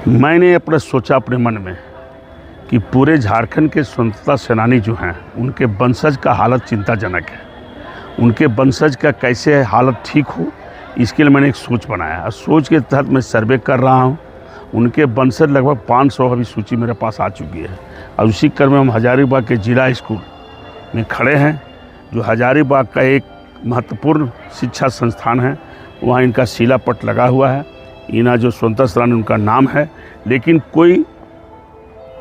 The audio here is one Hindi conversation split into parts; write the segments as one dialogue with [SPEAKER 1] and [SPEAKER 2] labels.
[SPEAKER 1] मैंने अपना सोचा अपने मन में कि पूरे झारखंड के स्वतंत्रता सेनानी जो हैं उनके वंशज का हालत चिंताजनक है। उनके वंशज का कैसे हालत ठीक हो, इसके लिए मैंने एक सोच बनाया और सोच के तहत मैं सर्वे कर रहा हूँ। उनके वंशज लगभग 500 अभी सूची मेरे पास आ चुकी है और उसी क्रम में हम हजारीबाग के जिला स्कूल में खड़े हैं, जो हजारीबाग का एक महत्वपूर्ण शिक्षा संस्थान है। वहाँ इनका शिलापट लगा हुआ है, इना जो स्वतंत्रता सेनानी उनका नाम है। लेकिन कोई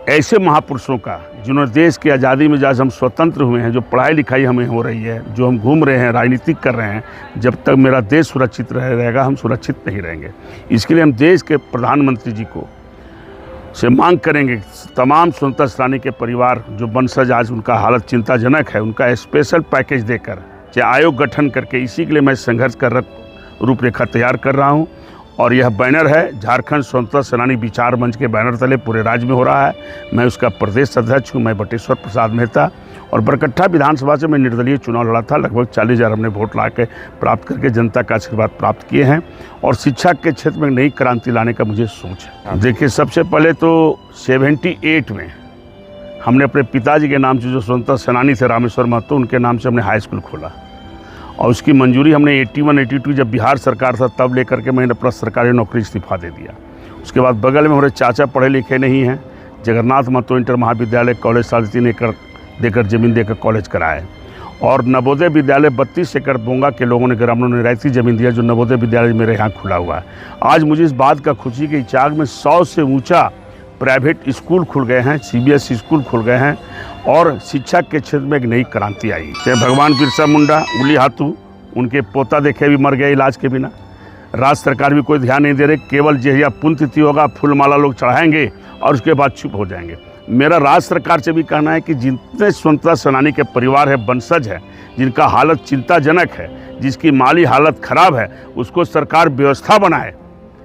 [SPEAKER 1] ऐसे महापुरुषों का जिन्होंने देश की आज़ादी में जैसे हम स्वतंत्र हुए हैं, जो पढ़ाई लिखाई हमें हो रही है, जो हम घूम रहे हैं, राजनीतिक कर रहे हैं, जब तक मेरा देश सुरक्षित रहेगा हम सुरक्षित नहीं रहेंगे। इसके लिए हम देश के प्रधानमंत्री जी को से मांग करेंगे, तमाम स्वतंत्रता सेनानी के परिवार जो वंशज आज उनका हालत चिंताजनक है, उनका स्पेशल पैकेज देकर चाहे आयोग गठन करके, इसी के लिए मैं संघर्ष कर रूपरेखा तैयार कर रहा हूँ। और यह बैनर है झारखंड स्वतंत्रता सेनानी विचार मंच के बैनर तले पूरे राज्य में हो रहा है। मैं उसका प्रदेश अध्यक्ष हूँ, मैं बटेश्वर प्रसाद मेहता। और बरकट्ठा विधानसभा से मैं निर्दलीय चुनाव लड़ा था, लगभग 40,000 हमने वोट ला के प्राप्त करके जनता का आशीर्वाद प्राप्त किए हैं। और शिक्षा के क्षेत्र में नई क्रांति लाने का मुझे सोच है। देखिए, सबसे पहले तो 78 में हमने अपने पिताजी के नाम से, जो स्वतंत्रता सेनानी थे रामेश्वर महतो, उनके नाम से हमने हाई स्कूल खोला और उसकी मंजूरी हमने 81-82 जब बिहार सरकार था तब लेकर के मैंने अपना सरकारी नौकरी इस्तीफा दे दिया। उसके बाद बगल में हमारे चाचा पढ़े लिखे नहीं हैं, जगन्नाथ महतो इंटर महाविद्यालय कॉलेज 3.5 एकड़ देकर ज़मीन देकर कॉलेज कराए। और नवोदय विद्यालय 32 एकड़ बोंगा के लोगों ने, ग्रामीणों ने रियायती ज़मीन दिया, जो नवोदय विद्यालय मेरे यहाँ खुला हुआ है। आज मुझे इस बात का खुशी कि इचाक में 100 से ऊँचा प्राइवेट स्कूल खुल गए हैं, CBSE स्कूल खुल गए हैं और शिक्षा के क्षेत्र में एक नई क्रांति आई। चाहे भगवान बिरसा मुंडा, उली हाथू, उनके पोता देखे भी मर गए इलाज के बिना। राज्य सरकार भी कोई ध्यान नहीं दे रही, केवल जहिया पुण्यतिथि होगा फूलमाला लोग चढ़ाएंगे और उसके बाद चुप हो जाएंगे। मेरा राज्य सरकार से भी कहना है कि जितने स्वतंत्रता सेनानी के परिवार है, वंशज है, जिनका हालत चिंताजनक है, जिसकी माली हालत खराब है, उसको सरकार व्यवस्था बनाए।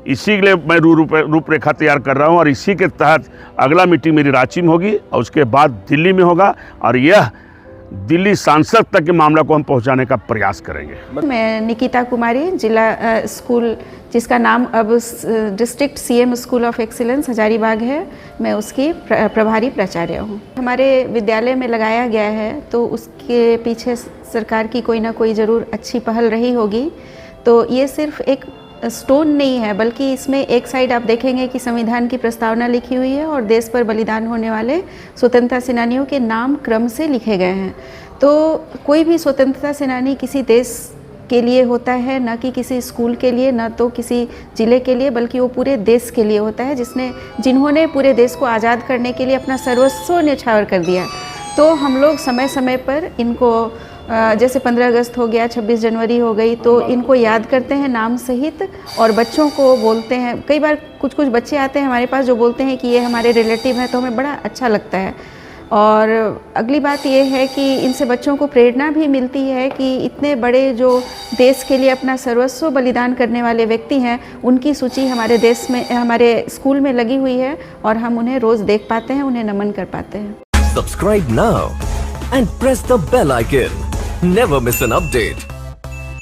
[SPEAKER 1] इसी के लिए मैं रूपरेखा तैयार कर रहा हूं और इसी के तहत अगला मीटिंग मेरी रांची में होगी और उसके बाद दिल्ली में होगा और यह दिल्ली सांसद तक के मामला को हम पहुंचाने का प्रयास करेंगे।
[SPEAKER 2] मैं निकिता कुमारी, जिला स्कूल जिसका नाम अब district CM school of excellence Hazaribagh है, मैं उसकी प्रभारी प्राचार्य हूँ। हमारे विद्यालय में लगाया गया है तो उसके पीछे सरकार की कोई ना कोई ज़रूर अच्छी पहल रही होगी। तो ये सिर्फ एक स्टोन नहीं है, बल्कि इसमें एक साइड आप देखेंगे कि संविधान की प्रस्तावना लिखी हुई है और देश पर बलिदान होने वाले स्वतंत्रता सेनानियों के नाम क्रम से लिखे गए हैं। तो कोई भी स्वतंत्रता सेनानी किसी देश के लिए होता है, न कि किसी स्कूल के लिए, न तो किसी ज़िले के लिए, बल्कि वो पूरे देश के लिए होता है, जिन्होंने पूरे देश को आज़ाद करने के लिए अपना सर्वस्व न्यौछावर कर दिया। तो हम लोग समय समय पर इनको, जैसे 15 अगस्त हो गया, 26 जनवरी हो गई, तो इनको याद करते हैं नाम सहित और बच्चों को बोलते हैं। कई बार कुछ बच्चे आते हैं हमारे पास जो बोलते हैं कि ये हमारे रिलेटिव हैं, तो हमें बड़ा अच्छा लगता है। और अगली बात ये है कि इनसे बच्चों को प्रेरणा भी मिलती है कि इतने बड़े जो देश के लिए अपना सर्वस्व बलिदान करने वाले व्यक्ति हैं, उनकी सूची हमारे देश में, हमारे स्कूल में लगी हुई है और हम उन्हें रोज़ देख पाते हैं, उन्हें नमन कर पाते हैं।
[SPEAKER 3] Subscribe now and press the bell icon. Never miss an update.